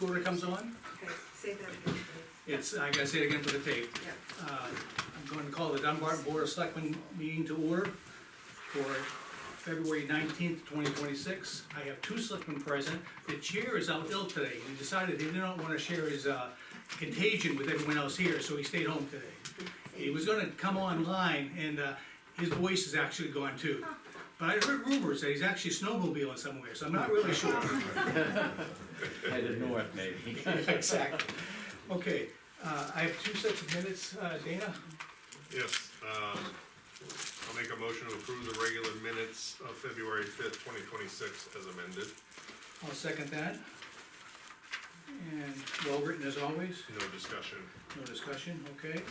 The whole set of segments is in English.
recorder comes on. Okay, say that again, please. I gotta say it again for the tape. Yeah. I'm going to call the Dunbarton Board of Selectmen meeting to order for February 19th, 2026. I have two selectmen present. The chair is out ill today. He decided he did not wanna share his contagion with everyone else here, so he stayed home today. He was gonna come online and his voice is actually gone too. But I heard rumors that he's actually snowmobiling somewhere, so I'm not really sure. Headed north, maybe. Exactly. Okay, I have two sets of minutes, Dana. Yes, I'll make a motion to approve the regular minutes of February 5th, 2026 as amended. I'll second that. And well written as always, No discussion. no discussion, okay.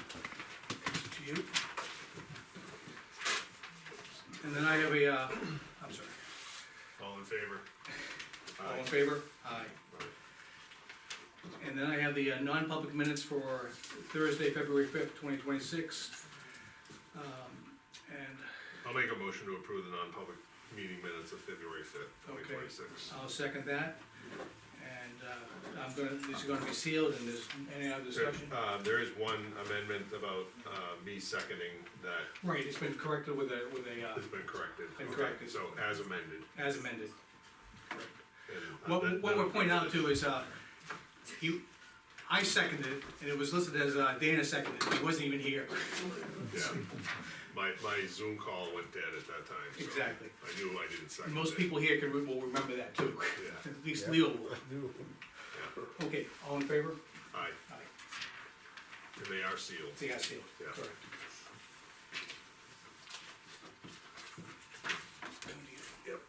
To you. And then I have I'm sorry, All in favor? all in favor? Aye. And then I have the non-public minutes for Thursday, February 5th, 2026. And I'll make a motion to approve the non-public meeting minutes of February 5th, 2026. I'll second that. And these are gonna be sealed, and there's any other discussion? There is one amendment about me seconding that Right, it's been corrected with a, has been corrected. Been Okay, corrected. So as amended. as amended. Correct. And, What we're pointing out too is, I seconded it, and it was listed as Dana seconded, he wasn't even here. Yeah, my Zoom call went dead at that time, so. Exactly. I knew I didn't second And it. most people here will remember that too. Yeah. At least Leo will. Yeah. Okay, all in favor? Aye, Aye. and they are sealed. They are sealed, Yeah. correct. Yep.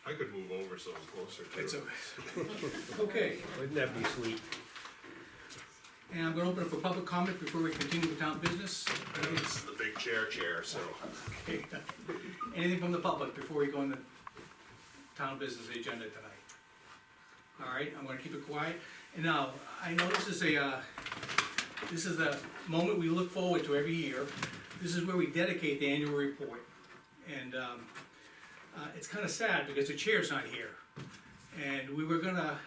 I could move over so I'm closer to It's it. okay, Wouldn't that be sweet? and I'm gonna open up for public comment before we continue with town business. It's the big chair, so. Okay. Anything from the public before we go into town business agenda tonight? All right, I'm gonna keep it quiet. And now, I know this is the moment we look forward to every year. This is where we dedicate the annual report. And, it's kinda sad because the chair's not here. And we were gonna,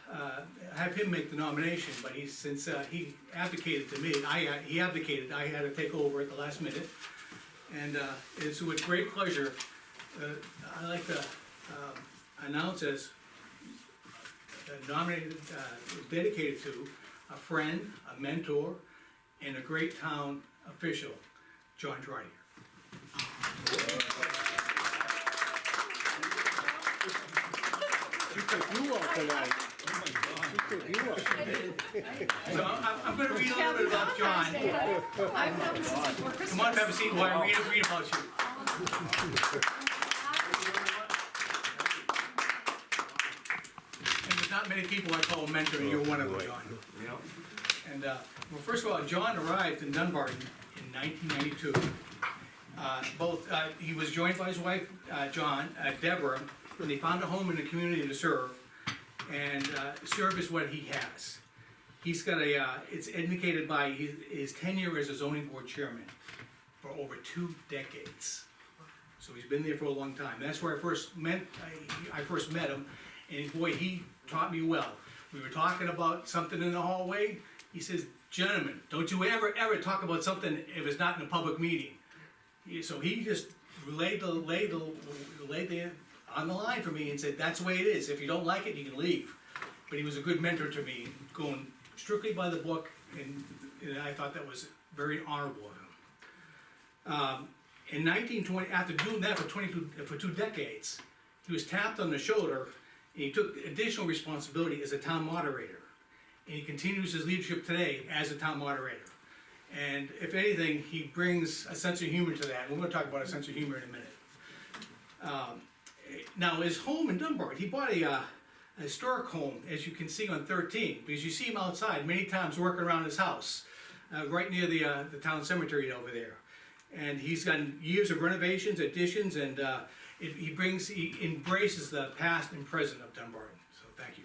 have him make the nomination, but since he abdicated to me, he abdicated, I had to take over at the last minute. And, it's with great pleasure, I'd like to, announce as nominated, dedicated to a friend, a mentor, and a great town official, John Trotter. She took you all tonight. She took you all. So I'm gonna read a little bit about John. I've known since before Christmas. Come on, have a seat while I read about you. And there's not many people I call a mentor, and you're one of them, John. And, well, first of all, John arrived in Dunbarton in 1992. He was joined by his wife, Deborah, and they found a home in the community to serve, and serve is what he has. He's got it's indicated by his tenure as a zoning board chairman for over 2 decades. So he's been there for a long time. That's where I first met him, and boy, he taught me well. We were talking about something in the hallway. He says, "Gentlemen, don't you ever talk about something if it's not in a public meeting." So he just laid the on the line for me and said, "That's the way it is. If you don't like it, you can leave." But he was a good mentor to me, going strictly by the book, and I thought that was very honorable of him. In 1920, after doing that for 2 decades, he was tapped on the shoulder, and he took additional responsibility as a town moderator. And he continues his leadership today as a town moderator. And if anything, he brings a sense of humor to that, and we're gonna talk about a sense of humor in a minute. Now, his home in Dunbarton, he bought a historic home, as you can see on 13, because you see him outside many times working around his house, right near the town cemetery over there. And he's got years of renovations, additions, and he embraces the past and present of Dunbarton, so thank you.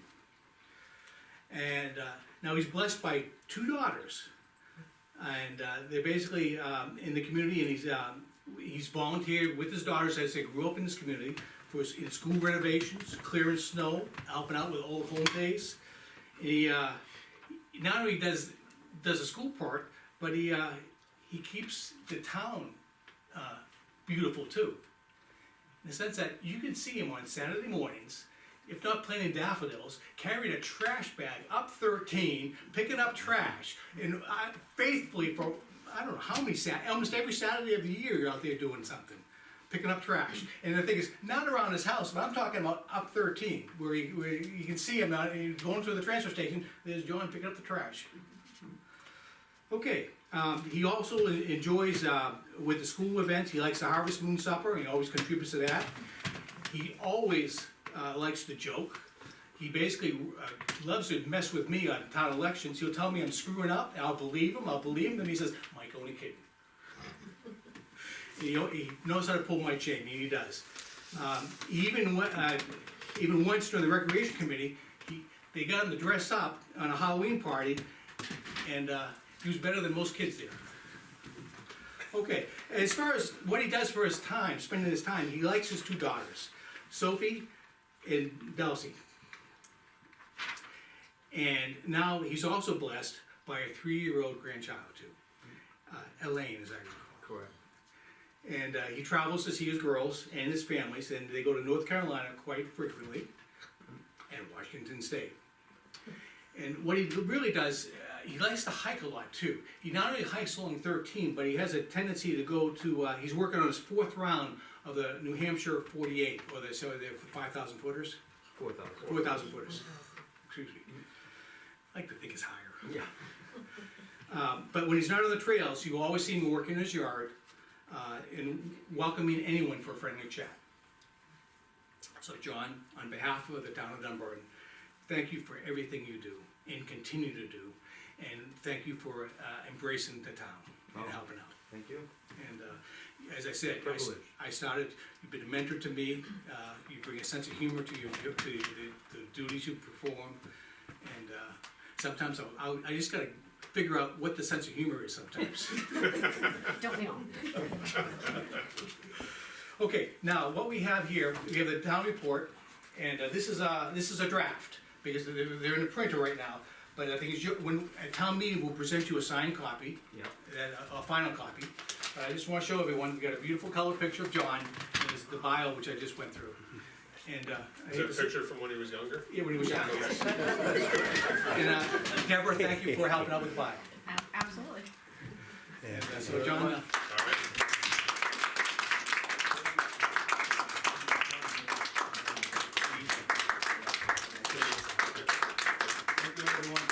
And now he's blessed by 2 daughters, and they're basically in the community, and he's volunteered with his daughters as they grew up in this community in school renovations, clearing snow, helping out with old home days. He, not only does the school part, but he keeps the town, beautiful too. In the sense that you can see him on Saturday mornings, if not planting daffodils, carrying a trash bag up 13, picking up trash, and faithfully for, I don't know how many almost every Saturday of the year, you're out there doing something, picking up trash. And the thing is, not around his house, but I'm talking about up 13, where you can see him going to the transfer station, there's John picking up the trash. Okay, he also enjoys, with the school events, he likes the Harvest Moon Supper, and he always contributes to that. He always likes to joke. He basically loves to mess with me on town elections. He'll tell me I'm screwing up, and I'll believe him, then he says, Mike, only kidding. He knows how to pull my chain, and he does. Even once during the recreation committee, they got him to dress up on a Halloween party, and he was better than most kids there. Okay, as far as what he does for his time, spending his time, he likes his two daughters, Sophie and Dulcie. And now he's also blessed by a 3-year-old grandchild too. Elaine, as I recall. Correct. And he travels to see his girls and his families, and they go to North Carolina quite frequently, and Washington State. And what he really does, he likes to hike a lot too. He not only hikes along 13, but he has a tendency to go to, he's working on his 4th round of the New Hampshire 48, or the 5,000 footers? 4,000. 4,000 footers, excuse me. I like to think it's higher. Yeah. But when he's not on the trails, you always see him working in his yard, and welcoming anyone for a friendly chat. So John, on behalf of the town of Dunbarton, thank you for everything you do and continue to do. And thank you for embracing the town and helping out. Thank you. And as I said, I started, you've been a mentor to me, you bring a sense of humor to the duties you perform. And sometimes I just gotta figure out what the sense of humor is sometimes. Don't we all? Okay, now what we have here, we have the town report, and this is a draft, because they're in the printer right now. But I think when at town meeting, we'll present you a signed copy, Yeah. a final copy. But I just wanna show everyone, we got a beautiful color picture of John, and this is the bio which I just went through. And Is that a picture from when he was younger? Yeah, when he was young, yes. And Deborah, thank you for helping out with the bio. Absolutely. And, so John, All right. thank you everyone.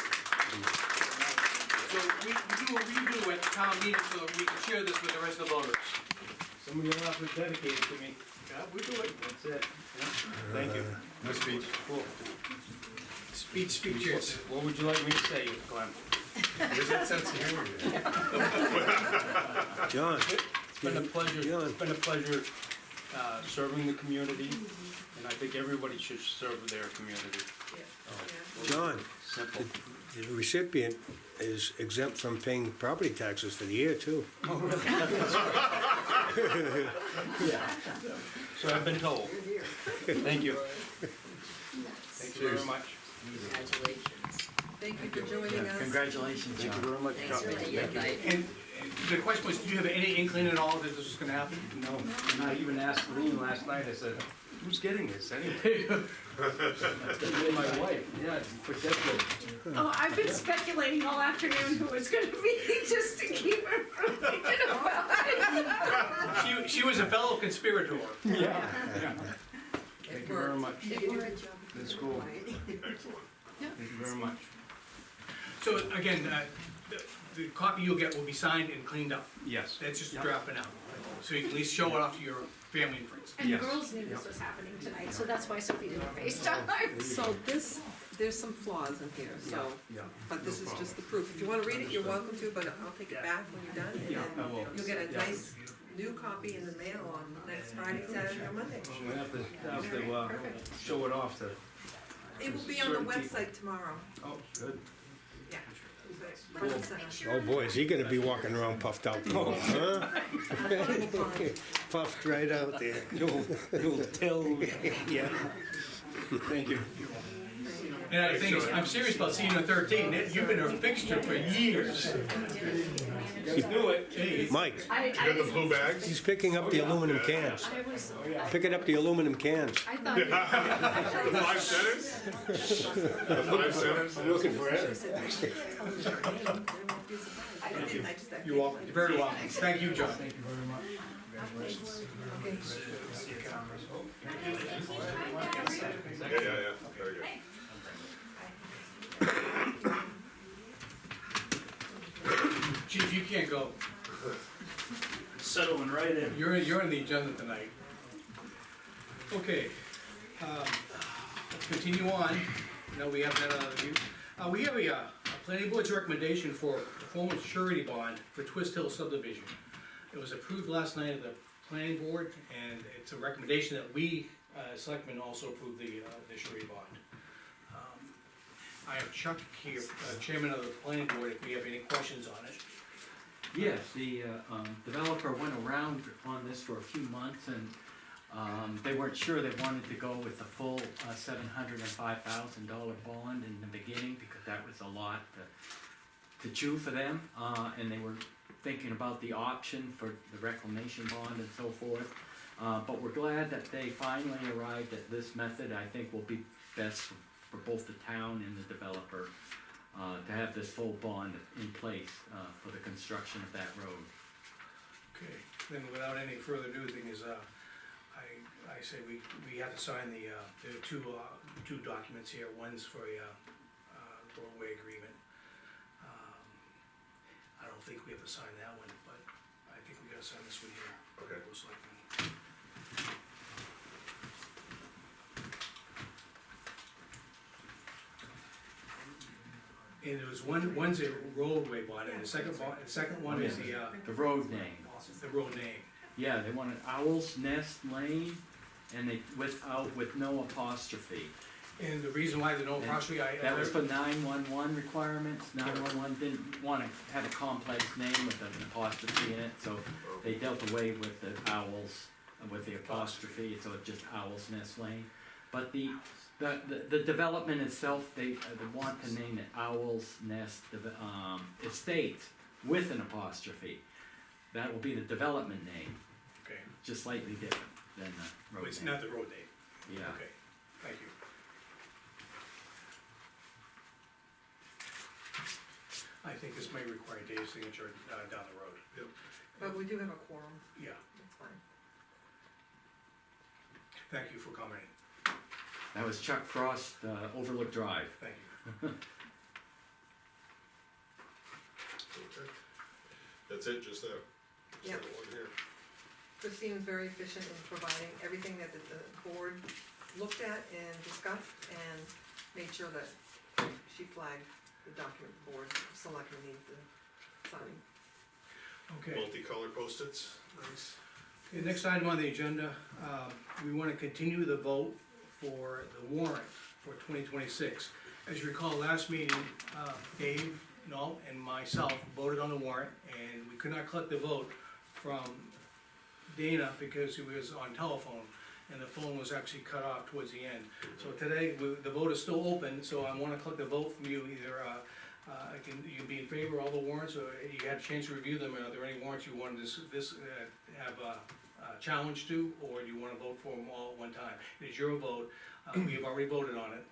So we do a redo at town meeting so that we can share this with the rest of the voters. Some of you will have to dedicate it to me. Yeah, we do it. That's it. Thank you. Nice speech. Cool. Speech, yes. What would you like me to say, Glenn? Where's that sense of humor? John, It's been a pleasure, John. it's been a pleasure, serving the community, and I think everybody should serve their community. John, Simple. the recipient is exempt from paying property taxes for the year too. Yeah. So I've been told. Thank you. Thank you very much. Thank you for joining us. Congratulations, John. Thank you very much, John. And the question was, do you have any inkling at all that this was gonna happen? No, and I even asked Lean last night, I said, who's getting this anyway? My wife, yeah, for decades. Oh, I've been speculating all afternoon who it's gonna be, just to keep it from thinking about it. She was a fellow conspirator. Yeah. Thank you very much. That's That's cool. Thank you very much. So again, the copy you'll get will be signed and cleaned up. Yes. That's just Yep. dropping out. So you can at least show it off to your family and friends. And the Yes. girls knew this was happening tonight, so that's why Sophie did the FaceTime. So there's some flaws in here, so, Yeah. but this is just the proof. If you wanna read it, you're welcome to, but I'll take it back when you're done, and Yeah, I then will. you'll get a Yeah. nice new copy in the mail on next Friday, Saturday, or Monday. We have to show it off to, It will be on the Certain people. website tomorrow, oh, good. yeah. Front and center. Oh boy, is he gonna be walking around puffed out, huh? Puffed right out there. You'll tell. Yeah. Thank you. And I think, I'm serious about seeing you on 13, you've been a fixture for years. You knew it. Hey, Mike, You got the blue bags? he's picking up the aluminum cans. I was, Picking up the aluminum cans. I thought, The 5 centers? The 5 centers? I'm looking for it. you're welcome, you're very welcome. Thank you, John. Thank you very much. Congratulations. Yeah, very good. Chief, you can't go. Settling right in. You're on the agenda tonight. Okay, let's continue on. Now we have that review. We have a planning board's recommendation for performance surety bond for Twist Hill subdivision. It was approved last night at the planning board, and it's a recommendation that we, selectmen, also approve the surety bond. I have Chuck here, chairman of the planning board, if we have any questions on it. Yes, the developer went around on this for a few months and they weren't sure they wanted to go with the full $705,000 bond in the beginning because that was a lot to chew for them. And they were thinking about the option for the reclamation bond and so forth. But we're glad that they finally arrived at this method. I think will be best for both the town and the developer. To have this full bond in place for the construction of that road. Okay, then without any further ado, the thing is, I say we have to sign the two documents here. One's for a roadway agreement. I don't think we have to sign that one, but I think we gotta sign this one here. Okay. Most likely. And there was one's a roadway bond, and the second one is the road name. road name. Yeah, they wanted Owl's Nest Lane and they with no apostrophe. And the reason why the no apostrophe, That was for 911 requirements. 911 didn't wanna have a complex name with an apostrophe in it, so they dealt away with the owls, with the apostrophe, so it's just Owl's Nest Lane. But the development itself, they want to name it Owl's Nest Estates with an apostrophe. That will be the development name, okay, just slightly different than the road it's name. not the road name, Yeah. okay, thank you. I think this may require Dave's signature down the road. Yep. But we do have a quorum, Yeah, that's fine. thank you for commenting, That was Chuck Frost, Overlook Drive. thank you. Okay. That's it, just that? Yeah. Just that one here. Christine was very efficient in providing everything that the board looked at and discussed, and made sure that she flagged the document the board selectmen needed to sign. Okay. Multicolored Post-its, nice. Okay, next item on the agenda, we wanna continue the vote for the warrant for 2026. As you recall, last meeting, Dave, and myself voted on the warrant, and we could not collect the vote from Dana because he was on telephone, and the phone was actually cut off towards the end. So today, the vote is still open, so I wanna collect the vote from you, either, you can be in favor of all the warrants, or you had a chance to review them, are there any warrants you wanted this have a challenge to, or do you wanna vote for them all at one time? It is your vote, we have already voted on it.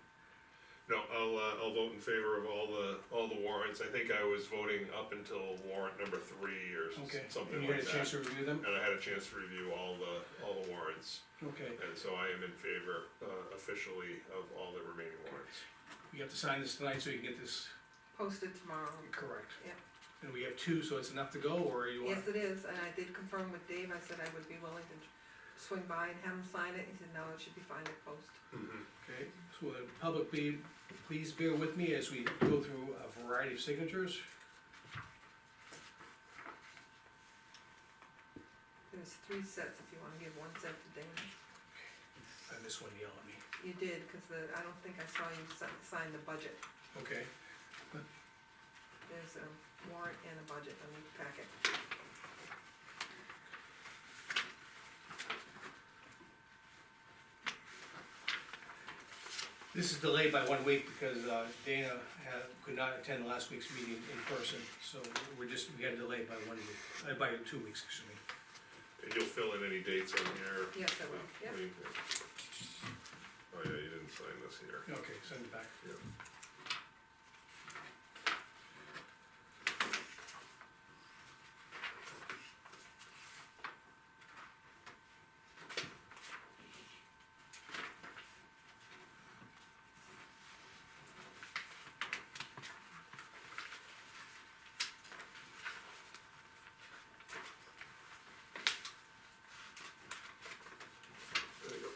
No, I'll vote in favor of all the warrants. I think I was voting up until warrant number 3 or Okay, something and you like had a chance that. to review them? And I had a chance to review all the warrants, Okay, and so I am in favor officially of all the remaining warrants. we have to sign this tonight so you can get this Posted tomorrow. correct. Yeah. And we have 2, so it's enough to go, or you want? Yes, it is, and I did confirm with Dave, I said I would be willing to swing by and have him sign it, he said, no, it should be fine to post. Okay, so will the public please bear with me as we go through a variety of signatures. There's 3 sets, if you wanna give one set to Dana. I missed one, yell at me. You did, cause I don't think I saw you sign the budget. Okay, There's a warrant and a budget on each packet. This is delayed by 1 week because Dana could not attend last week's meeting in person, so we got delayed by 1 week, by 2 weeks, excuse me. And you'll fill in any dates on here? Yes, I will, yeah. Oh, yeah, you didn't sign this here. Okay, send it back. Yeah. There you go.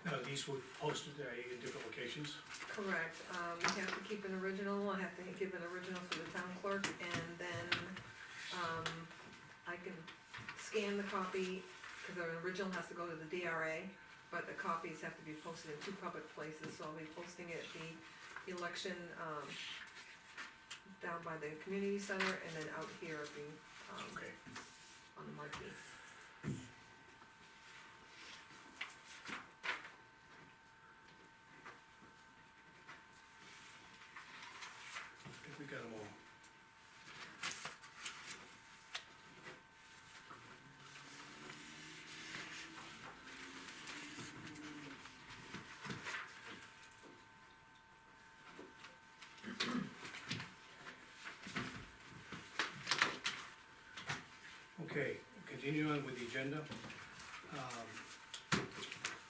Now, these were posted in different locations. Correct, we have to keep an original, I have to give an original to the town clerk, and then, I can scan the copy, cause the original has to go to the DRA, but the copies have to be posted in 2 public places, so I'll be posting it at the election, down by the community center, and then out here at the, Okay. on the marquee. I think we got them all. Okay, continuing on with the agenda.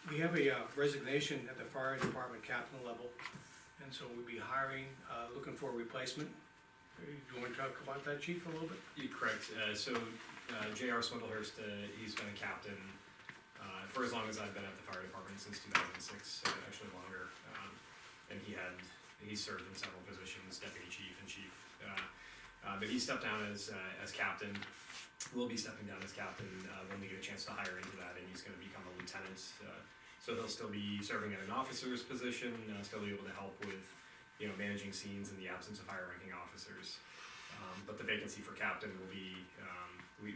We have a resignation at the fire department captain level, and so we'll be hiring, looking for a replacement. Do you wanna talk about that, chief, a little bit? You're correct, J.R. Swindlehurst, he's been a captain, for as long as I've been at the fire department, since 2006, actually longer. And he served in several positions, deputy chief and chief, but he stepped down as captain. Will be stepping down as captain, when we get a chance to hire into that, and he's gonna become a lieutenant. So he'll still be serving at an officer's position, still be able to help with, managing scenes in the absence of higher ranking officers. But the vacancy for captain will be, we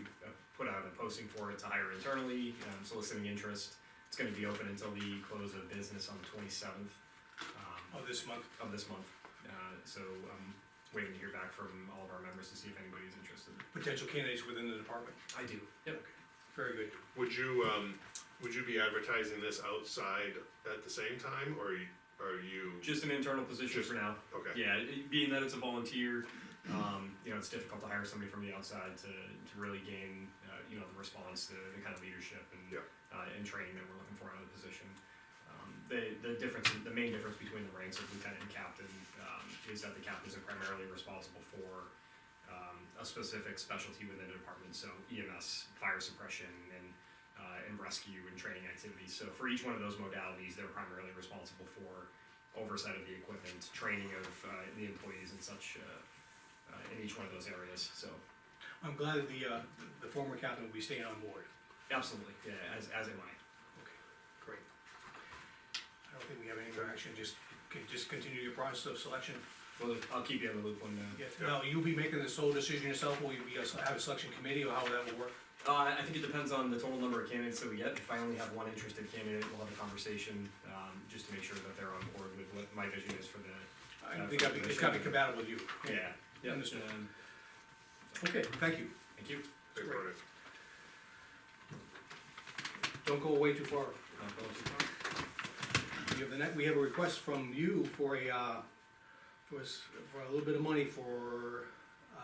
put out a posting for it to hire internally, soliciting interest. It's gonna be open until the close of business on the 27th. Oh, this month? Of this month. So I'm waiting to hear back from all of our members to see if anybody's interested. Potential candidates within the department? I do. Yep. Very good. Would you be advertising this outside at the same time, or are you? Just an internal position for now. Okay. Yeah, being that it's a volunteer, it's difficult to hire somebody from the outside to really gain, the response, the kind of leadership and training that we're looking for out of the position. The main difference between the ranks of lieutenant and captain, is that the captains are primarily responsible for, a specific specialty within the department, so EMS, fire suppression, and rescue and training activities. So for each one of those modalities, they're primarily responsible for oversight of the equipment, training of the employees and such, in each one of those areas, so. I'm glad that the former captain will be staying on board. Absolutely, yeah, as am I. Okay, great. I don't think we have any more action, just continue your process of selection. Well, I'll keep you in the loop when, Now, you'll be making the sole decision yourself, or will you have a selection committee, or how that will work? I think it depends on the total number of candidates that we get. If I only have one interested candidate, we'll have a conversation, just to make sure that they're on board with what my vision is for the. I think it's gotta be compatible with you. Yeah. Yeah. Understood. Okay, thank you. Thank you. Thanks, Great. Brian. Don't go away too far. Not going too far. We have a request from you for for a little bit of money for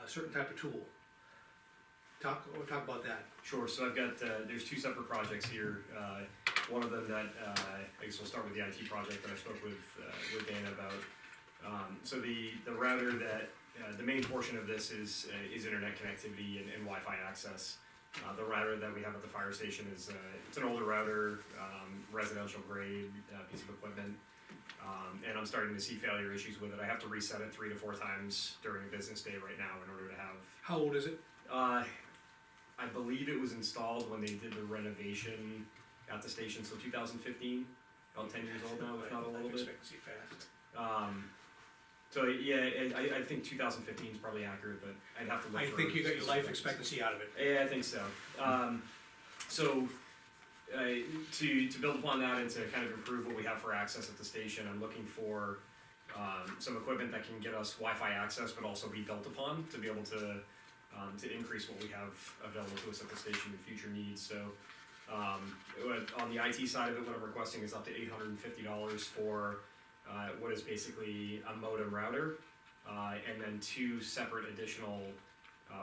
a certain type of tool. Talk about that. Sure, so I've got, there's 2 separate projects here. One of them that, I guess we'll start with the IT project that I spoke with Dana about. So the router that, the main portion of this is internet connectivity and Wi-Fi access. The router that we have at the fire station is, it's an older router, residential grade, piece of equipment. And I'm starting to see failure issues with it. I have to reset it 3 to 4 times during a business day right now in order to have. How old is it? I believe it was installed when they did the renovation at the station, so 2015, about 10 years old now, if not a little Life bit. expectancy passed. So yeah, I think 2015 is probably accurate, but I'd have to look I for think you got your life specifics. expectancy out of it. Yeah, I think so. So, to build upon that and to kind of improve what we have for access at the station, I'm looking for some equipment that can get us Wi-Fi access, but also be built upon to be able to increase what we have available to us at the station in future needs. So, on the IT side of it, what I'm requesting is up to $850 for what is basically a modem router, and then 2 separate additional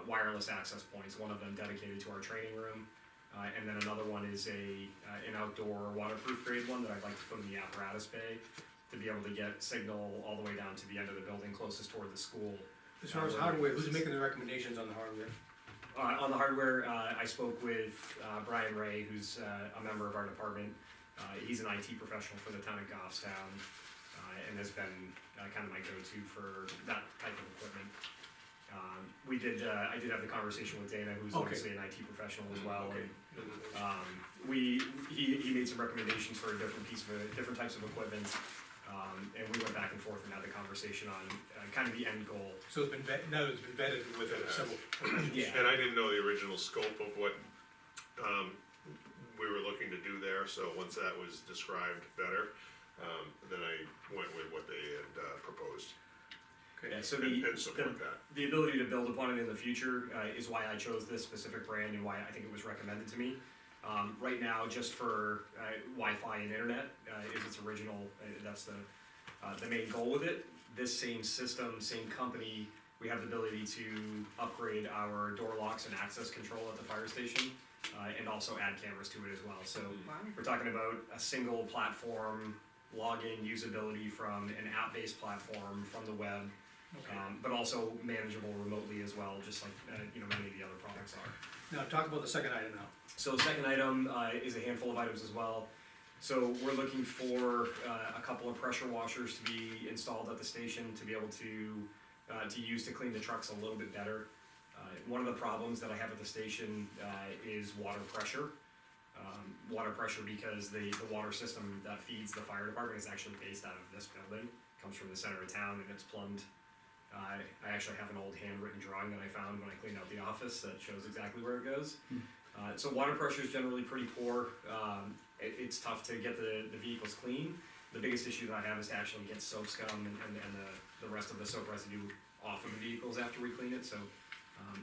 wireless access points, one of them dedicated to our training room, and then another one is an outdoor waterproof grade one that I'd like to put in the apparatus bay to be able to get signal all the way down to the end of the building closest toward the school. As far as hardware, who's making the recommendations on the hardware? On the hardware, I spoke with Brian Ray, who's a member of our department. He's an IT professional for the town of Goffstown, and has been kind of my go-to for that type of equipment. I did have the conversation with Dana, who's Okay. obviously an IT professional as well. Okay. And, he made some recommendations for different types of equipment, and we went back and forth and had the conversation on kind of the end goal. So it's been now it's been vetted with several professionals. Yeah. And I didn't know the original scope of what, we were looking to do there, so once that was described better, then I went with what they had, proposed, Yeah, so and support that. the ability to build upon it in the future is why I chose this specific brand and why I think it was recommended to me. Right now, just for Wi-Fi and internet is its original, that's the main goal with it. This same system, same company, we have the ability to upgrade our door locks and access control at the fire station, and also add cameras to it as well. So Wow. we're talking about a single platform, login usability from an app-based platform from the web, Okay. but also manageable remotely as well, just like many of the other products are. Now, talk about the second item now. So the second item is a handful of items as well. So we're looking for a couple of pressure washers to be installed at the station to be able to use to clean the trucks a little bit better. One of the problems that I have at the station is water pressure. Water pressure because the water system that feeds the fire department is actually based out of this building. Comes from the center of town and it's plumbed. I actually have an old handwritten drawing that I found when I cleaned out the office that shows exactly where it goes. So water pressure is generally pretty poor. It's tough to get the vehicles clean. The biggest issue that I have is to actually get soap scum and the rest of the soap residue off of the vehicles after we clean it. So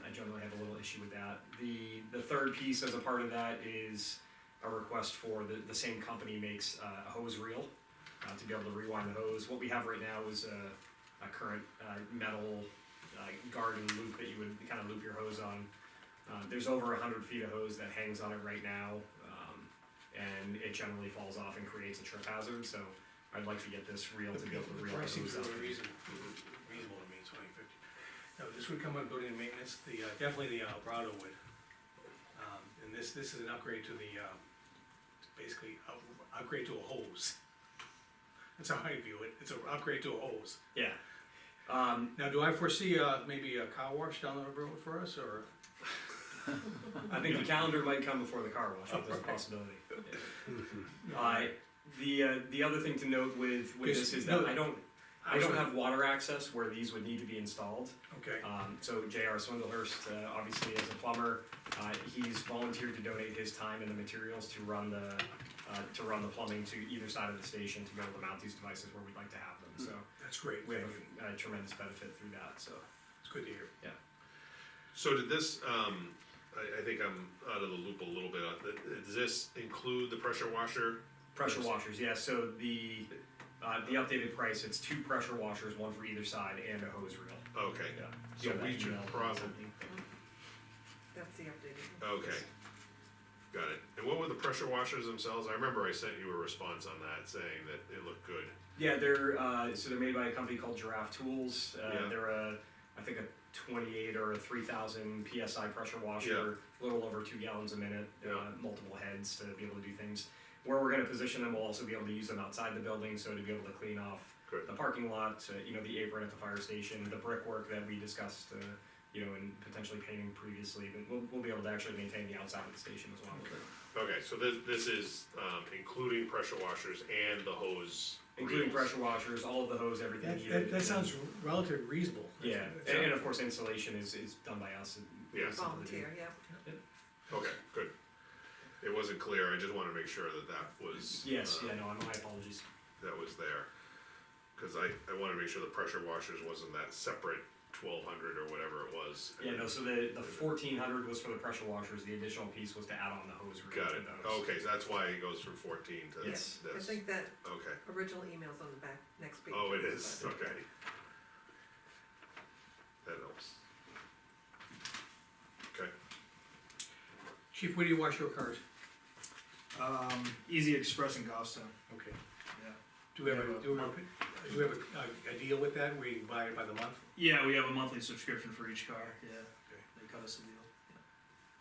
I generally have a little issue with that. The third piece as a part of that is a request for the same company makes a hose reel to be able to rewind the hose. What we have right now is a current metal garden loop that you would kind of loop your hose on. There's over 100 feet of hose that hangs on it right now, and it generally falls off and creates a trip hazard. So I'd like to get this reel to be able to reel the Price seems hose out. really reasonable to me, $20.50. Now, this would come under building and maintenance, definitely the Alvarado would. And this is an upgrade to basically, upgrade to a hose. That's how I view it, it's an upgrade to a hose. Yeah. Now, do I foresee, maybe a car wash down the road for us, or? I think the calendar might come before the car wash, but there's a possibility. The other thing to note with this is that I don't have water access where these would need to be installed. Okay, So J.R. Swindlehurst, obviously as a plumber, he's volunteered to donate his time and the materials to run the plumbing to either side of the station to be able to mount these devices where we'd like to have them. So that's great, we have a tremendous benefit through that. So it's good to hear. So did this, I think I'm out of the loop a little bit, does this include the pressure washer? pressure washers, yeah. So the updated price, it's 2 pressure washers, one for either side, and a hose reel. Okay, Yeah. so You have that we should email. probably, That's the updated. okay, got it. And what were the pressure washers themselves? I remember I sent you a response on that saying that it looked good. Yeah, they're made by a company called Giraffe Tools. Yeah. They're I think a 28 or a 3,000 PSI pressure washer, a little over 2 gallons a minute, Yeah. multiple heads to be able to do things. Where we're gonna position them, we'll also be able to use them outside the building, so to be able to clean off Good. the parking lot, the apron at the fire station, the brickwork that we discussed you know, and potentially painting previously, but we'll be able to actually maintain the outside of the station as well. Okay, so this is, including pressure washers and the hose. Including reels. pressure washers, all of the hose, everything needed. That sounds relatively reasonable. Yeah, and of course installation is done by us. And Yeah. it's something to do. Volunteer, yeah. Okay, good. It wasn't clear, I just wanna make sure that was. Yes, yeah, no, my apologies. That was there. Cause I wanna make sure the pressure washers wasn't that separate 1,200 or whatever it was. Yeah, no, so the 1,400 was for the pressure washers, the additional piece was to add on the hose reel Got to it, those. okay, so that's why it goes from 14 to Yes. I this, think that okay. original email's on the back, next page. Oh, it is, okay. That helps. Okay, Chief, where do you wash your cars? Easy Express in Goffstown, Okay. yeah. Do we have a deal with that, where you can buy it by the month? Yeah, we have a monthly subscription for each car, yeah, Okay. they cut us a deal.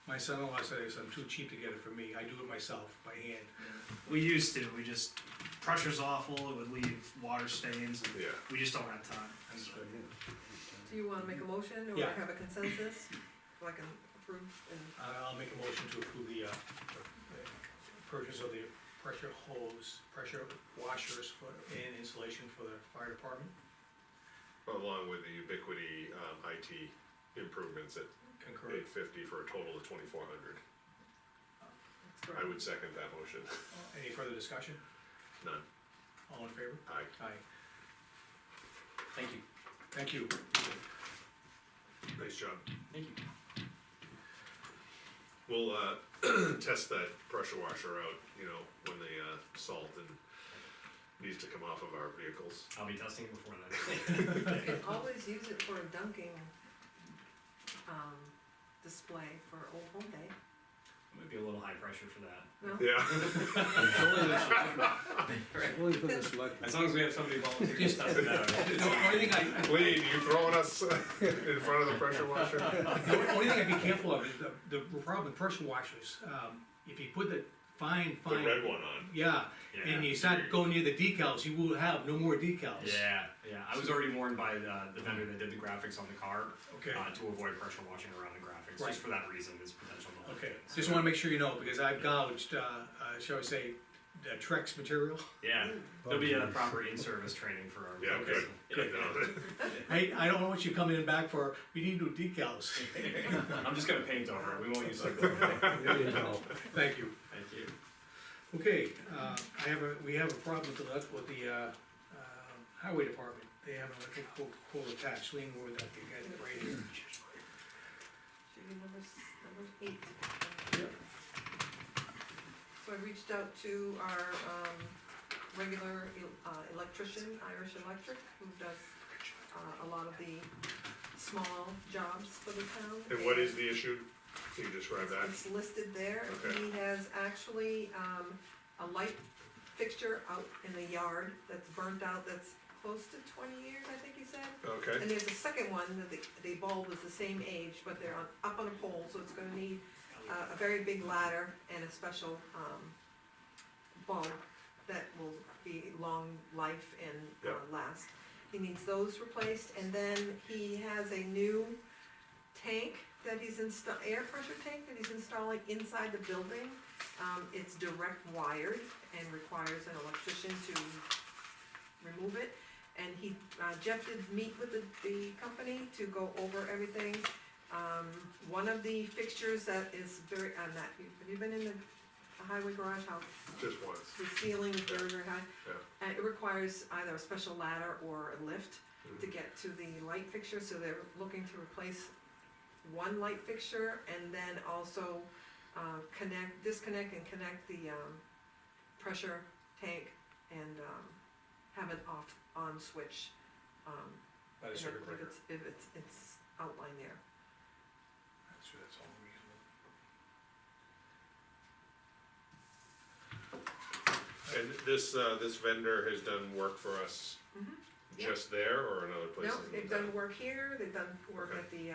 My son-in-law says I'm too cheap to get it for me, I do it myself, by hand. Yeah. We used to, we just, pressure's awful, it would leave water stains, and yeah, we just don't have time. So, Do you wanna make a motion, or Yeah. have a consensus, so I can approve and, I'll make a motion to approve the purchase of the pressure washers and installation for the fire department. along with the Ubiquity, IT improvements at Concur. 850 for a total of 2,400. that's I correct. would second that motion. Any further discussion? None. All in favor? Aye. Aye. Thank you. Thank you. Nice job. Thank you. We'll, test that pressure washer out, you know, when the, salt and needs to come off of our vehicles. I'll be testing it before then. You can always use it for a dunking, display for Old Home Day, Might be a little high pressure for that. no? Yeah. Only for the selectmen. As long as we have somebody volunteer to Just- test it out. The only thing Lee, you throwing us in front of the pressure washer? the only thing I'd be careful of is the problem with pressure washers, if you put the fine, The red one on. yeah, and you start going near the decals, you will have no more decals. Yeah, yeah, I was already warned by the vendor that did the graphics on the car, Okay, to avoid pressure washing around the graphics, Right. just for that reason, there's potential. okay, just wanna make sure you know, because I've gouged, shall we say, Trex material. Yeah, there'll be a proper in-service training for our. Yeah, good, good. I don't want you coming in back for, we need new decals. I'm just gonna paint over it, we won't use like. There you go. Thank you. Thank you. Okay, we have a problem with the highway department, they have an electrical pole attached, lean over that, they got it right here. Should be number 8. So I reached out to our, regular electrician, Irish Electric, who does, a lot of the small jobs for the town. And what is the issue? Can you describe that? It's listed there. Okay. He has actually, a light fixture out in the yard that's burnt out, that's close to 20 years, I think he said. Okay, And there's a second one, that the bulb is the same age, but they're up on a pole, so it's gonna need a very big ladder and a special, bulb that will be long life and, Yeah. last. He needs those replaced, and then he has a new tank that he's air pressure tank that he's installing inside the building. It's direct wired and requires an electrician to remove it. And he, Jeff did meet with the company to go over everything. One of the fixtures that is very, have you been in the highway garage, how just once. the ceiling is very, very high? Yeah. And it requires either a special ladder or a lift to Mhm. get to the light fixture, so they're looking to replace one light fixture and then also, disconnect and connect the, pressure tank and, have an on switch, By the and I circuit believe breaker. it's outlined there. I'm sure that's all reasonable. And this vendor has done work for us Mhm. Yeah. just there or in other places? No, in they've town? done work here, they've done work Okay. at the,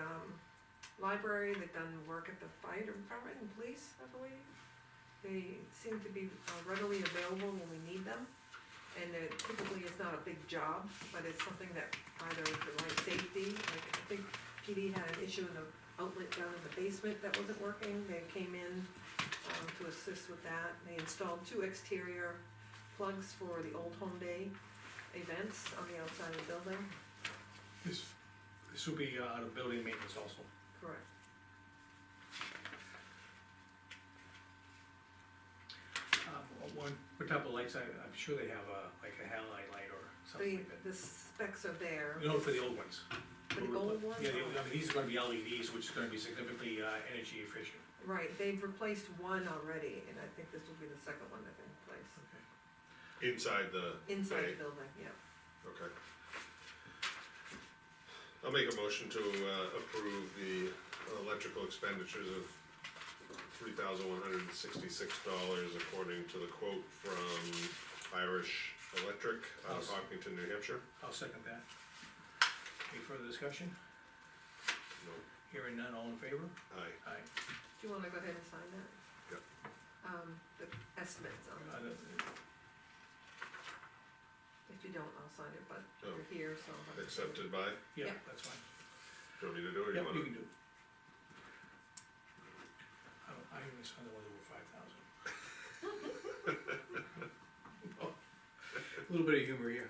library, they've done work at the fire department and police, I believe. They seem to be readily available when we need them. And it typically is not a big job, but it's something that either for like safety, like I think PD had an issue in the outlet down in the basement that wasn't working, they came in, to assist with that. They installed 2 exterior plugs for the Old Home Day events on the outside of the building. This will be out of building maintenance also. Correct. What type of lights, I'm sure they have like a halide light or something like that. The specs are there. You know, for the old ones. For the old ones? Yeah, I mean, these are gonna be LEDs, which is gonna be significantly, energy efficient. Right, they've replaced one already, and I think this will be the second one that they replace. Inside the Inside bay? the building, yeah. Okay. I'll make a motion to, approve the electrical expenditures of $3,166 according to the quote from Irish Electric out of Hopkinton, New Hampshire. I'll second that. Any further discussion? No. Hearing none, all in favor? Aye. Aye. Do you wanna go ahead and sign that? Yep. The estimates on it. If you don't, I'll sign it, but Oh. you're here, so. I'll have to- Accepted by, Yeah, Yeah. that's fine. do you want me to do it or you Yep, wanna? you can do it. I only signed the ones over 5,000. A little bit of humor here.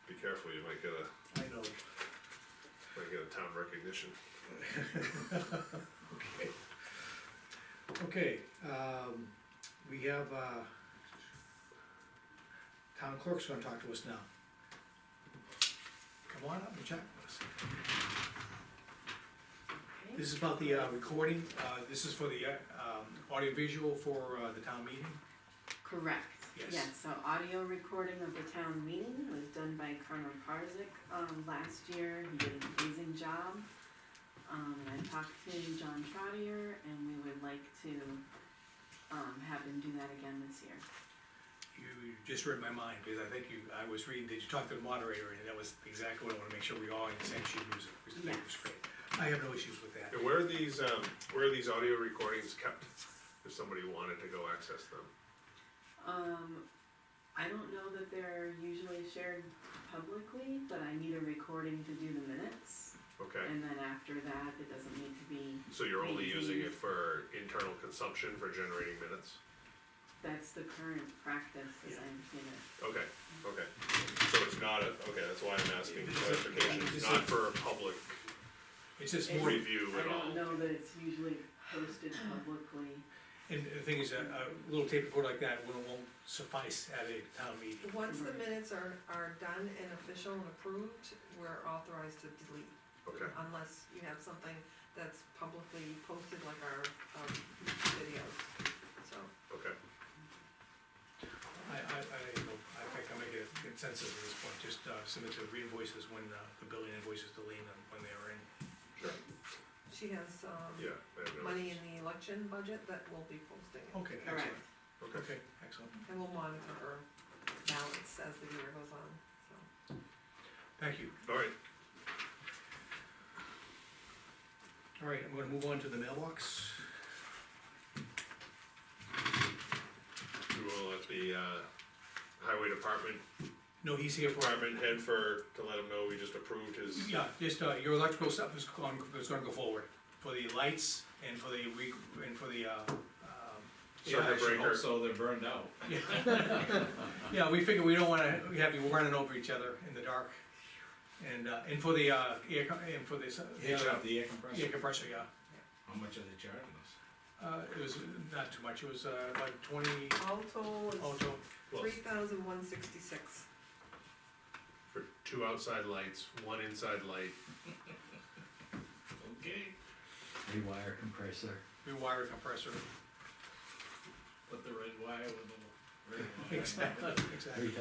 Be careful, you might get a I know. town recognition. Okay. Okay, we have, town clerk's gonna talk to us now. Come on up and chat with us. This is about the, recording, this is for the, audio visual for, the town meeting. Correct. Yes. So audio recording of the town meeting was done by Colonel Parzik, last year, he did an amazing job. And I talked to John Trottier, and we would like to, have him do that again this year. You just read my mind, because I think I was reading, did you talk to the moderator, and that was exactly what I wanna make sure we all in the same sheet music, which I think was great. I have no issues with that. And where are these audio recordings kept? If somebody wanted to go access them? I don't know that they're usually shared publicly, but I need a recording to do the minutes. Okay, And then after that, it doesn't need to be, so you're only using it for internal consumption for generating minutes? that's the current practice, as I understand it. Okay, okay. So it's not okay, that's why I'm asking This is- clarification, this it's is- not for a public It's just It's- more, review I at all? don't know that it's usually posted publicly. and the thing is, a little tape recorder like that won't suffice at a town meeting. Once the minutes are done and official and approved, we're authorized to delete. Okay, Unless you have something that's publicly posted like our videos, so. okay. I think I'll make a consensus at this point, just, submit the re-invoices when, the billing invoices to Lean when they are in. Sure. She has, Yeah, I have no money issues. in the election budget that we'll be posting. Okay, Correct. excellent, Okay, okay, excellent, And we'll monitor her balance as the year goes on, so. thank you. alright, All right, I'm gonna move on to the mailbox. we will let the, highway department, No, he's here for, department head to let him know we just approved his. yeah, just, your electrical stuff is gonna go forward, for the lights and for the Circuit breaker. So they're burned out. Yeah, we figure we don't wanna have you running over each other in the dark. And for the, and for this, Hitch up the air compressor. air compressor, yeah. How much are they charging us? It was not too much, it was, like 20, All told, oh, it's so, Well, 3,166. for 2 outside lights, 1 inside light, Okay. Rewire compressor. rewire compressor. Put the red wire with the red wire. Exactly, exactly.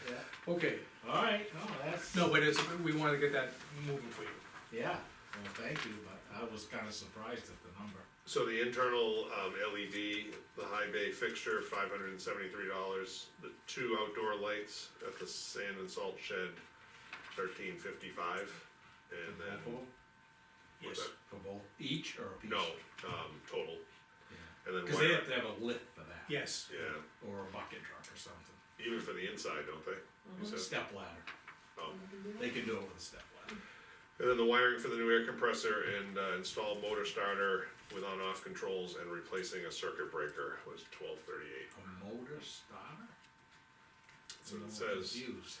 Yeah. Okay, Alright, no, that's. no, but it's, we wanted to get that moving for you. Yeah, well, thank you, but I was kinda surprised at the number. so the internal, LED, the high bay fixture, $573, the 2 outdoor lights at the sand and salt shed, $13.55, and then, For both? what's Yes. that? For both, each or a piece? No, total, Yeah. and then 'Cause they wire, have to have a lift for that. Yes, yeah, Or a bucket truck or something. even for the inside, don't they? You said? Step ladder. Oh, they can do it with a step ladder. And then the wiring for the new air compressor and, install motor starter with on-off controls and replacing a circuit breaker was $12.38. A motor starter? So I'm it a little says, confused.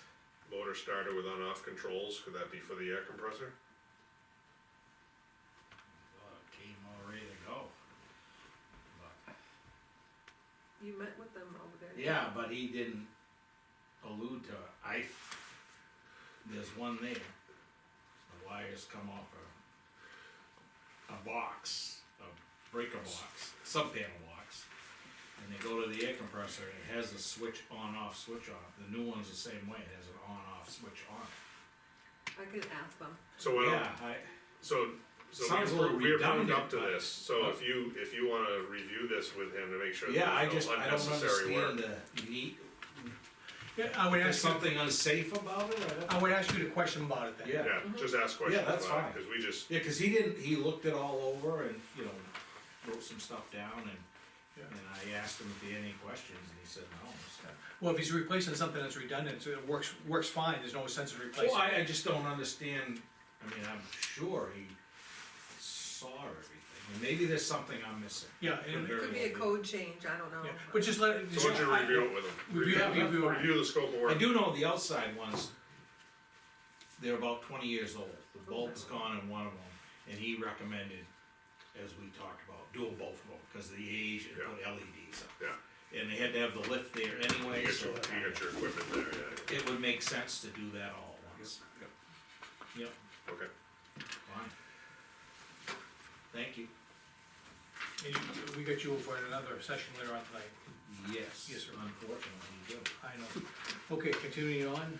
motor starter with on-off controls, could that be for the air compressor? Came all ready to go. But- You met with them over there? Yeah, but he didn't allude to it. There's one there. The wires come off a box, a breaker box, sub-panel box. And they go to the air compressor and it has a switch on-off switch on. The new one's the same way, it has an on-off switch on. I could ask them. So why don't, Yeah, so Sounds a little we approved up redundant, to but- this, so if you wanna review this with him to make sure yeah, I there's just, no I don't unnecessary work. understand the need, Yeah, I would there's ask, you- something unsafe about it, I don't. I would ask you to question about it then. Yeah. Yeah, just ask questions that's about fine. it, cause we just, Yeah, cause he looked it all over and, wrote some stuff down Yeah. and I asked him if he had any questions and he said no. So- Well, if he's replacing something that's redundant, so it works fine, there's no sense of replacing. Well, I just don't understand, I mean, I'm sure he saw everything, and maybe there's something I'm missing. Yeah, Could and, very Could be well a code change, I don't know. yeah, but just let, so why don't you review it with him? Review the scope of I work. do know the outside ones, they're about 20 years old, the bulb's gone in one of them, and he recommended, as we talked about, doing both of them, cause of the age and put LEDs up. Yeah, And they had to have the lift there anyway, you so got your equipment there, yeah, it would make sense to do that all at once. Yep, okay. fine. Thank you. and we got you for another session later on tonight, Yes. Yes, sir. Unfortunately, you do. I know. Okay, continuing on,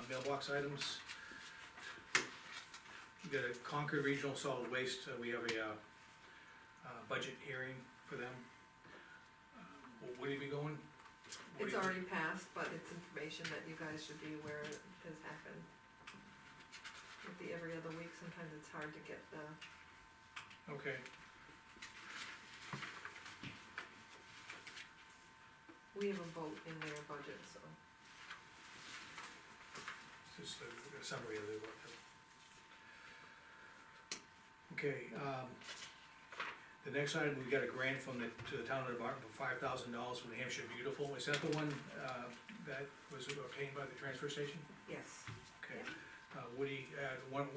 mailbox items. We got a Concord Regional Solid Waste, we have a, budget hearing for them. Would he be going? Would It's he- already passed, but it's information that you guys should be aware has happened. With the every other week, sometimes it's hard to get the, Okay, we have a vote in their budget, so. just a summary of the work. Okay, the next item, we got a grant to the town of Dunbarton for $5,000 from New Hampshire Beautiful, is that the one, that was obtained by the transfer station? Yes, Okay, Woody,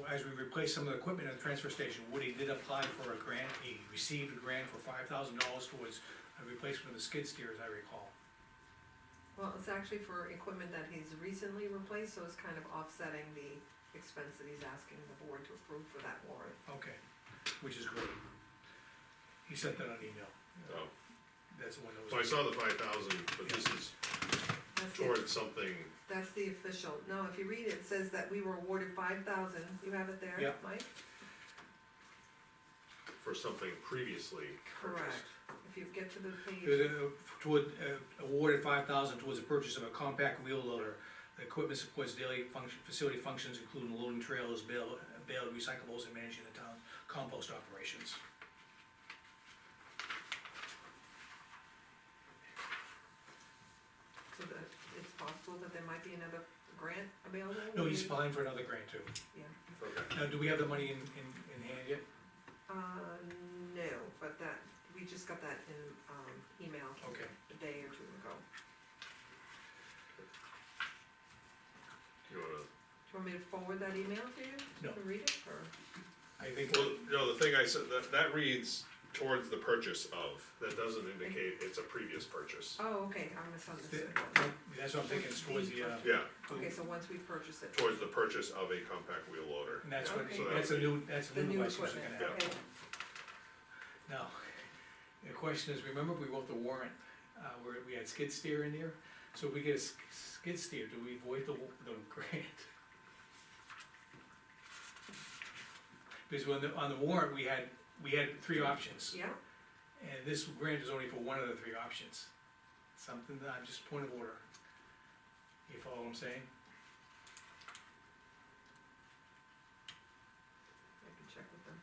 as we replace some of the equipment at the transfer station, Woody did apply for a grant, he received a grant for $5,000 towards a replacement of the skid steer, as I recall. well, it's actually for equipment that he's recently replaced, so it's kind of offsetting the expense that he's asking the board to approve for that warrant. Okay, which is great. He sent that on email, Oh, that's the one that was. so I saw the 5,000, but this is That's the, towards something, that's the official, no, if you read it, it says that we were awarded 5,000, you have it there, Yeah. Mike? for something previously Correct, purchased. if you get to the page. Awarded $5,000 towards the purchase of a compact wheel loader. The equipment supports daily facility functions, including loading trailers, baled recyclables, and managing the town's compost operations. So that it's possible that there might be another grant available? No, he's applying for another grant too. Yeah, Okay, Now, do we have the money in hand yet? no, but that, we just got that in, email Okay, a day or two ago. you wanna, Do you want me to forward that email to you? No. To read it, or? I think, well, no, the thing I said, that reads towards the purchase of, that doesn't indicate it's a previous purchase. Oh, okay, I misunderstood. that's what I'm thinking, it's towards the, Yeah, Okay, so once we purchase it. towards the purchase of a compact wheel loader. and that's what, Okay. So that that's a would new, that's a The new new device we're equipment, gonna have. okay. Now, the question is, remember we wrote the warrant, where we had skid steer in there? So if we get a skid steer, do we void the grant? Because on the warrant, we had three options, Yeah, and this grant is only for one of the three options. Something that, I'm just point of order. You follow what I'm saying? I can check with them.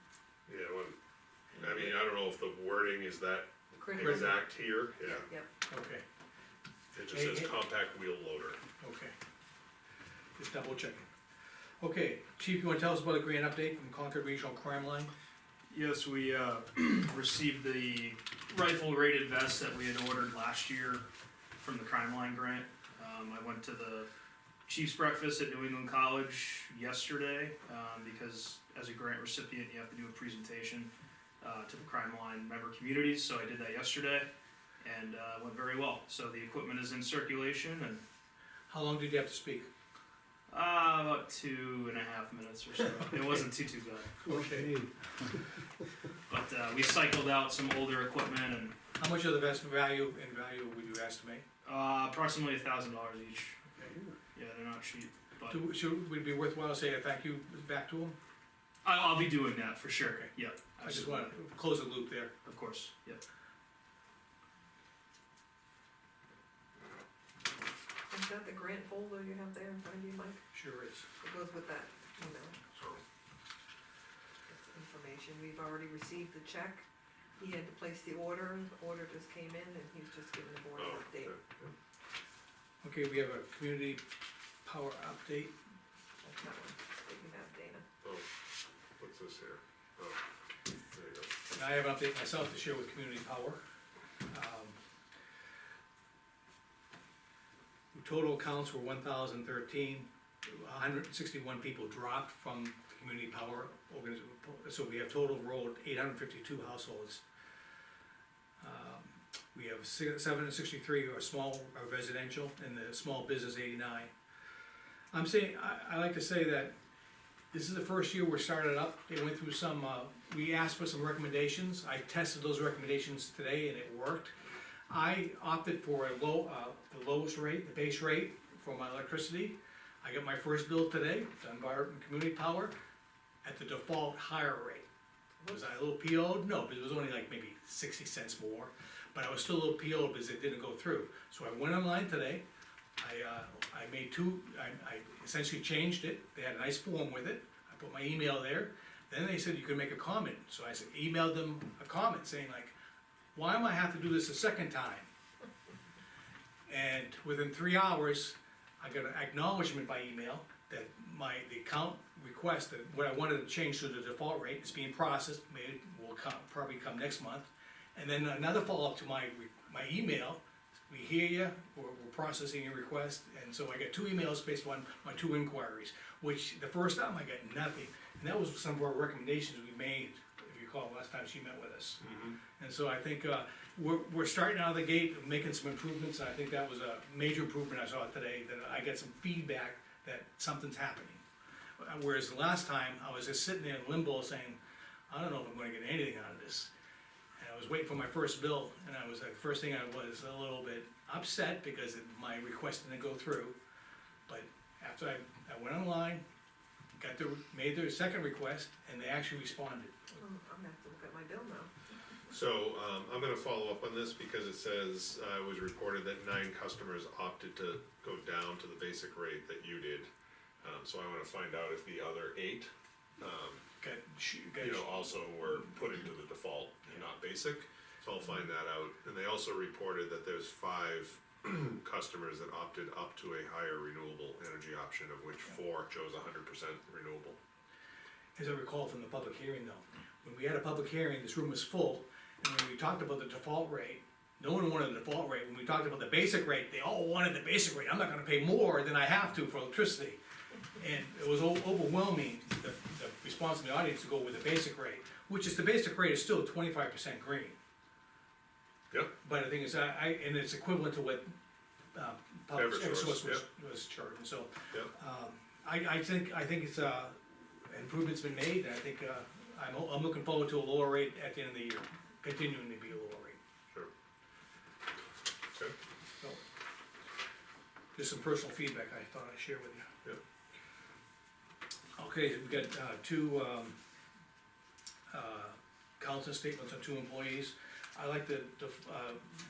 Yeah, I mean, I don't know if the wording is that Critical. exact here, yeah, Yep, Okay, it just says compact wheel loader. okay. just double checking. Okay, chief, you wanna tell us about a grant update from Concord Regional Crime Line? Yes, we, received the rifle rated vest that we had ordered last year from the Crime Line grant. I went to the Chiefs Breakfast at New England College yesterday, because as a grant recipient, you have to do a presentation, to the Crime Line member communities, so I did that yesterday, and, went very well. So the equipment is in circulation, and, How long did you have to speak? about 2.5 minutes or so. It wasn't too bad. Okay. But, we cycled out some older equipment and, How much of the vest value would you estimate? approximately $1,000 each. Okay. Yeah, they're not cheap, but Would it be worthwhile to say a thank you back to them? I'll be doing that for sure. Okay. Yep, I just absolutely. wanna close the loop there. Of course, yep. Is that the grant folder you have there in front of you, Mike? Sure is. It goes with that email. So, That's information. We've already received the check. He had to place the order. The order just came in and he's just giving the board oh, an update. yeah. Okay, we have a community power update. That's that one that you have, Dana. Oh, what's this here? Oh, there you go. And I have an update myself to share with community power. Total accounts were 1,013, 161 people dropped from the community power organization, so we have total enrolled 852 households. We have 763 are small, are residential, and the small business 89. I'm saying, I like to say that this is the first year we're started up. They went through some, we asked for some recommendations. I tested those recommendations today and it worked. I opted for a the lowest rate, the base rate for my electricity. I got my first bill today, Dunbarton Community Power, at the default higher rate. Was I a little PO'd? No, but it was only like maybe 60 cents more. But I was still a little PO'd because it didn't go through. So I went online today. I made I essentially changed it. They had a nice form with it. I put my email there. Then they said you could make a comment. So I emailed them a comment saying like, why am I have to do this a second time? And within 3 hours, I got an acknowledgement by email that the account request that what I wanted to change to the default rate is being processed, will probably come next month. And then another follow-up to my email, we hear you, we're processing your request, and so I got 2 emails based on my 2 inquiries, which the first time I got nothing, and that was some of our recommendations we made, if you recall, last time she met with us. And so I think, we're starting out of the gate, making some improvements, and I think that was a major improvement I saw today, that I get some feedback that something's happening. Whereas the last time, I was just sitting there in limbo saying, I don't know if I'm gonna get anything out of this. And I was waiting for my first bill, and the first thing I was a little bit upset because my request didn't go through. But after I went online, made their second request, and they actually responded. Oh, I'm gonna have to look at my bill now. So, I'm gonna follow up on this because it says, it was reported that 9 customers opted to go down to the basic rate that you did. So I wanna find out if the other 8, also were put into the default and not basic. So I'll find that out. And they also reported that there's 5 customers that opted up to a higher renewable energy option, of which 4 chose 100% renewable. As I recall from the public hearing though, when we had a public hearing, this room was full, and when we talked about the default rate, no one wanted the default rate. When we talked about the basic rate, they all wanted the basic rate. I'm not gonna pay more than I have to for electricity. And it was overwhelming, the response from the audience to go with the basic rate, which is, the basic rate is still 25% green. Yep. But the thing is, and it's equivalent to what, public Eversource, Eversource was charging, so. Yep. I think it's, improvement's been made, and I think, I'm looking forward to a lower rate at the end of the year, continuing to be a lower rate, Sure. Okay. so. Just some personal feedback I thought I'd share with you. Yep. Okay, we got, 2, council statements on 2 employees. I'd like to,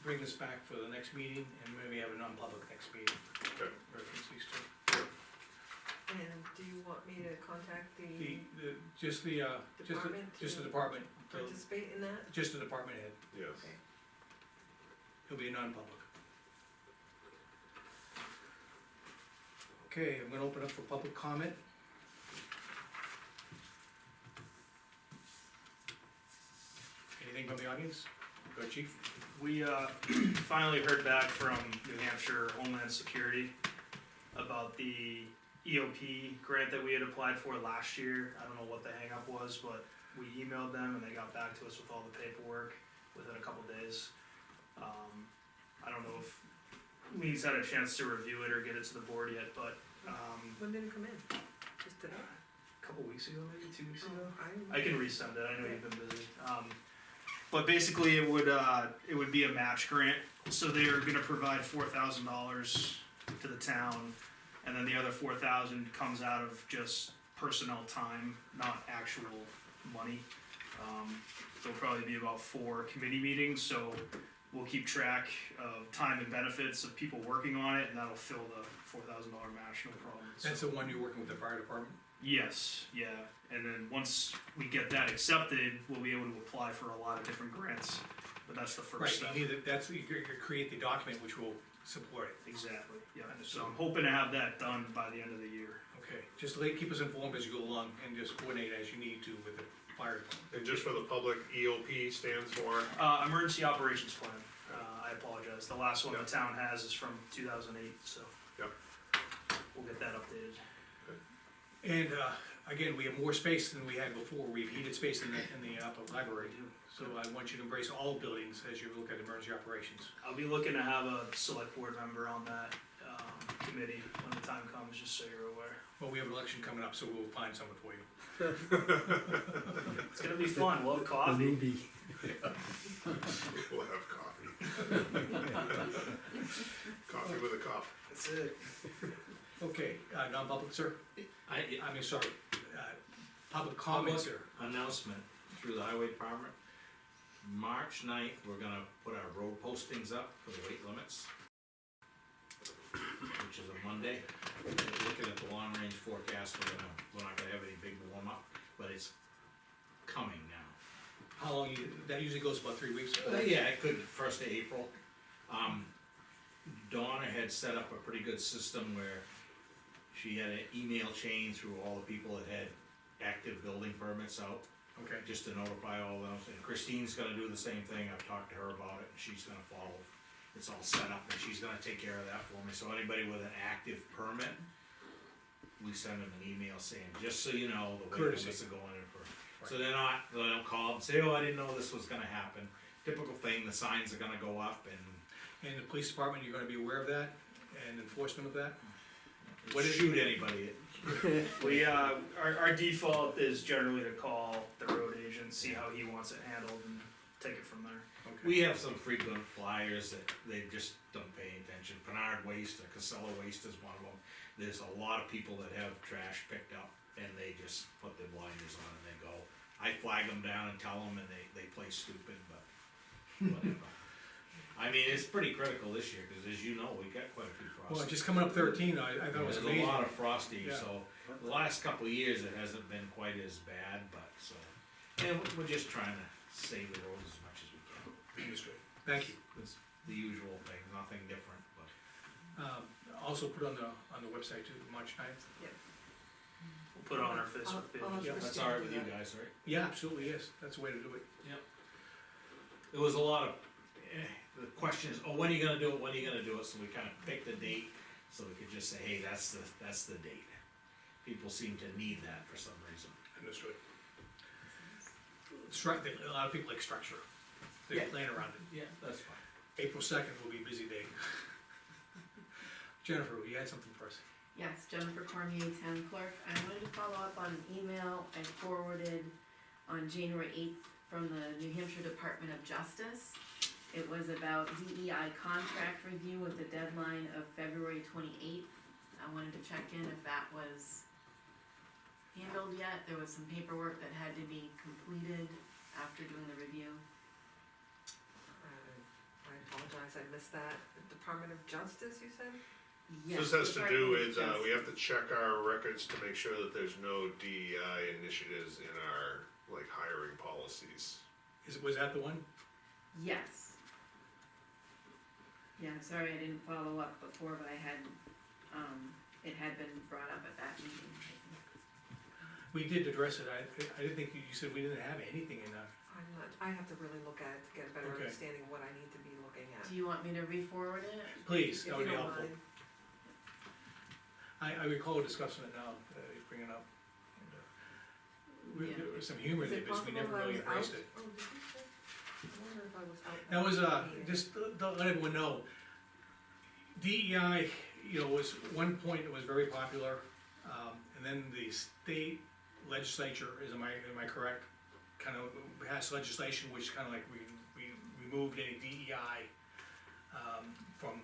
bring this back for the next meeting, and maybe have a non-public next meeting. Okay. Reference these 2. And do you want me to contact the Just department the to department, participate in that? just the department head, Yes. Okay. it'll be a non-public. Okay, I'm gonna open up for public comment. Anything from the audience? Go ahead, chief. We, finally heard back from New Hampshire Homeland Security about the EOP grant that we had applied for last year. I don't know what the hangup was, but we emailed them and they got back to us with all the paperwork within a couple days. I don't know if Lee's had a chance to review it or get it to the board yet, but, When did it come in? Just today? a couple weeks ago, maybe 2 weeks ago. Oh, I can resend it, I know you've been busy. But basically it would be a match grant, so they are gonna provide $4,000 to the town. And then the other 4,000 comes out of just personnel time, not actual money. There'll probably be about 4 committee meetings, so we'll keep track of time and benefits of people working on it, and that'll fill the $4,000 match, no problem. That's the one you're working with the fire department? Yes, yeah, and then once we get that accepted, we'll be able to apply for a lot of different grants, but that's the Right, first step. you need, that's, you create the document which will support it. Exactly, yeah, Understood. so I'm hoping to have that done by the end of the year. Okay, just keep us informed as you go along and just coordinate as you need to with the fire department. And just for the public, EOP stands for, Emergency Operations Plan, I apologize, the last one the town has is from 2008, so. Yep. We'll get that updated. And, again, we have more space than we had before, we've heated space in the upper library, so I want you to embrace all buildings as you look at emergency operations. I'll be looking to have a select board member on that, committee when the time comes, just so you're aware. Well, we have an election coming up, so we'll find someone for you. It's gonna be fun, we'll have coffee. we'll have coffee. Coffee with a cup. That's it. Okay, non-public, sir? I mean, sorry, public Public comment, sir. announcement through the highway department. March 9th, we're gonna put our road postings up for the weight limits, which is a Monday. Looking at the long range forecast, we're not gonna have any big warm up, but it's coming now. How long that usually goes about 3 weeks? Yeah, it could, first of April. Donna had set up a pretty good system where she had an email chain through all the people that had active building permits out, Okay, just to notify all those, and Christine's gonna do the same thing, I've talked to her about it, and she's gonna follow. It's all set up, and she's gonna take care of that for me, so anybody with an active permit, we send them an email saying, just so you know, the wait Courtesy. lists are going in for. So they don't call and say, oh, I didn't know this was gonna happen, typical thing, the signs are gonna go up, and and the police department, you're gonna be aware of that, and enforcement of that? shoot anybody. We, our default is generally to call the road agent, see how he wants it handled, and take it from there. Okay. We have some frequent flyers that they just don't pay attention. Pinard Waste or Casella Waste is one of them. There's a lot of people that have trash picked up and they just put their blinders on and they go. I flag them down and tell them and they play stupid, but whatever. I mean, it's pretty critical this year, cause as you know, we got quite a few Well, frosties. just coming up 13, I thought it was There's a amazing. lot of frosties, Yeah. so the last couple of years it hasn't been quite as bad, but so. And we're just trying to save the roads as much as we can. Understood. Thank you. It's the usual thing, nothing different, but. Also put on the website too, March 9th. We'll put it on our Facebook page. I'll Yeah, That's Christine alright do with you that. guys, right? Yeah, absolutely, yes, that's the way to do it. There was a lot of, the question is, oh, when are you gonna do it, when are you gonna do it, so we kinda picked a date, so we could just say, hey, that's the date. People seem to need that for some reason. Understood. A lot of people like structure. They Yeah. plan around it. Yeah, that's fine. April 2nd will be a busy day. Jennifer, you had something for us? Yes, Jennifer Cormier, Town Clerk. I wanted to follow up on an email I forwarded on January 8th from the New Hampshire Department of Justice. It was about DEI contract review with the deadline of February 28th. I wanted to check in if that was handled yet. There was some paperwork that had to be completed after doing the review. I apologize, I missed that. The Department of Justice, you said? Yes, This has to do Department of with, we Justice. have to check our records to make sure that there's no DEI initiatives in our, like, hiring policies. Was that the one? Yes. Yeah, I'm sorry I didn't follow up before, but I had, It had been brought up at that meeting, I think. We did address it, I didn't think you said we didn't have anything in that. I have to really look at it to get a better Okay. understanding of what I need to be looking at. Do you want me to re-forward it? Please, If that you would be don't helpful. mind. I recall discussing it now, you bring it up. And, Yeah. There was some humor Is there, it because we possible never I really was out? embraced it. Oh, did you say? I wonder if I was out. That was, meeting. just to let everyone know, DEI, was one point it was very popular, and then the state legislature, am I correct? Kind of passed legislation which kind of like we removed any DEI, from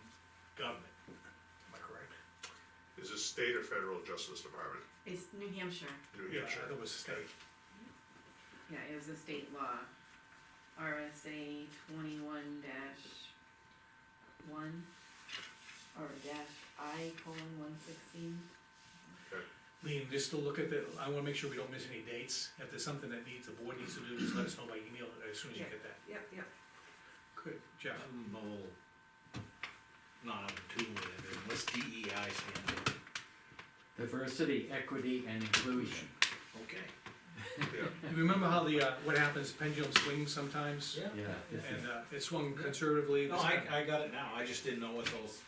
government, am I correct? Is this state or federal justice department? It's New Hampshire, New Yeah, Hampshire. it was state. yeah, it was a state law, RSA 21-1, or -I:116. Lean, just to look at I wanna make sure we don't miss any dates, if there's something that the board needs to do, just let us know by email as soon as you get that. Yep, Good, Jeff. I'm not up to with it, what's DEI stand for? Diversity, equity, and inclusion. Okay. Yeah, You remember how what happens, pendulum swings sometimes? Yeah, this And, is, it swung conservatively. No, I got it now, I just didn't know what those.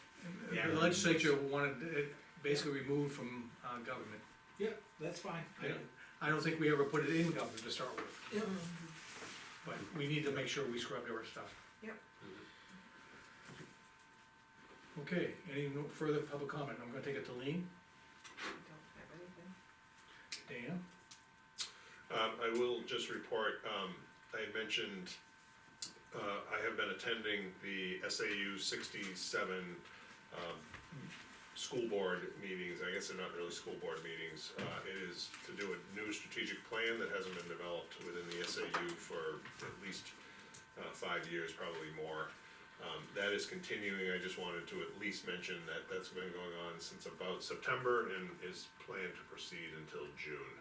The legislature wanted it basically removed from, government. Yeah, that's fine. I don't think we ever put it in government to start with, yep. but we need to make sure we scrubbed our stuff. Yep. Okay, any further public comment? I'm gonna take it to Lean, I don't have anything. Dan, I will just report, I had mentioned, I have been attending the SAU 67, school board meetings. I guess they're not really school board meetings. It is to do a new strategic plan that hasn't been developed within the SAU for at least 5 years, probably more. That is continuing. I just wanted to at least mention that that's been going on since about September and is planned to proceed until June.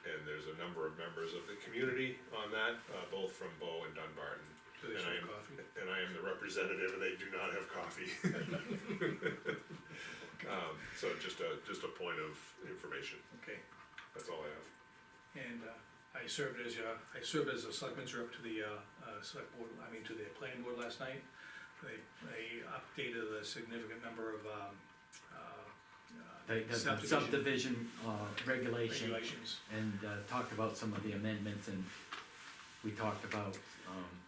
And there's a number of members of the community on that, both from Bow and Dunbarton. do they And serve coffee? And I am the representative, and they do not have coffee. So just a point of information, Okay, that's all I have. and, I served as a selectman's rep to the, select board, to the planning board last night. They updated a significant number of, the subdivision, regulations, regulations. and, talked about some of the amendments, and we talked about,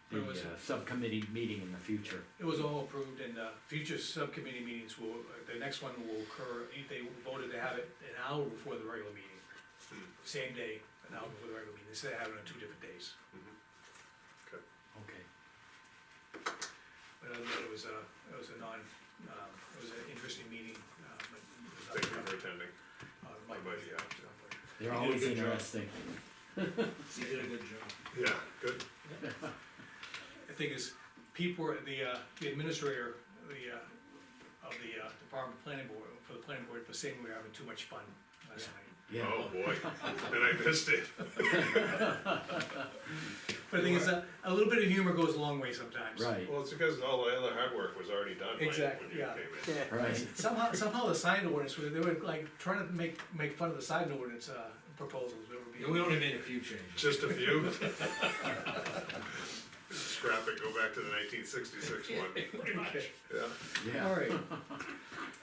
Where was the it? subcommittee meeting in the future. It was all approved, and, future subcommittee meetings the next one will occur, they voted to have it an hour before the regular meeting. Same day, an hour before the regular meeting, instead of having it on 2 different days. Okay. But other than that, it was an interesting meeting, but. it was Thank you for attending. Mike, Mike, yeah. They're You did a always good job. interesting. You did a good job. Yeah, good. The thing is, people were, the administrator, of the department planning board, for the planning board, was saying we were having too much fun last night. Yeah. Oh, boy, and I missed it. But the thing is, a little bit of humor goes a long way sometimes. Right, Well, it's because all the other hard work was already done when Exactly, you yeah. came in. right. Somehow the sign ordinance, they were like trying to make fun of the sign ordinance, proposals, it would be. We only made a few changes. Just a few. Scrap it, go back to the 1966 one, Pretty much. yeah. Yeah.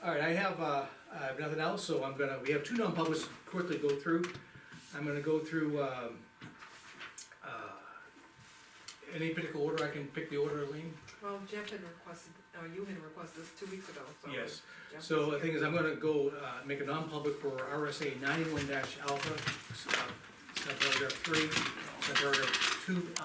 Alright, I have nothing else, so we have 2 non-publics to quickly go through. I'm gonna go through, any particular order, I can pick the order, Lean? Well, Jeff had requested, you had requesed this 2 weeks ago, so. Yes. Jeff So the is thing here. is, I'm gonna go, make a non-public for RSA 91-alpha, subparagraph 3, subparagraph 2,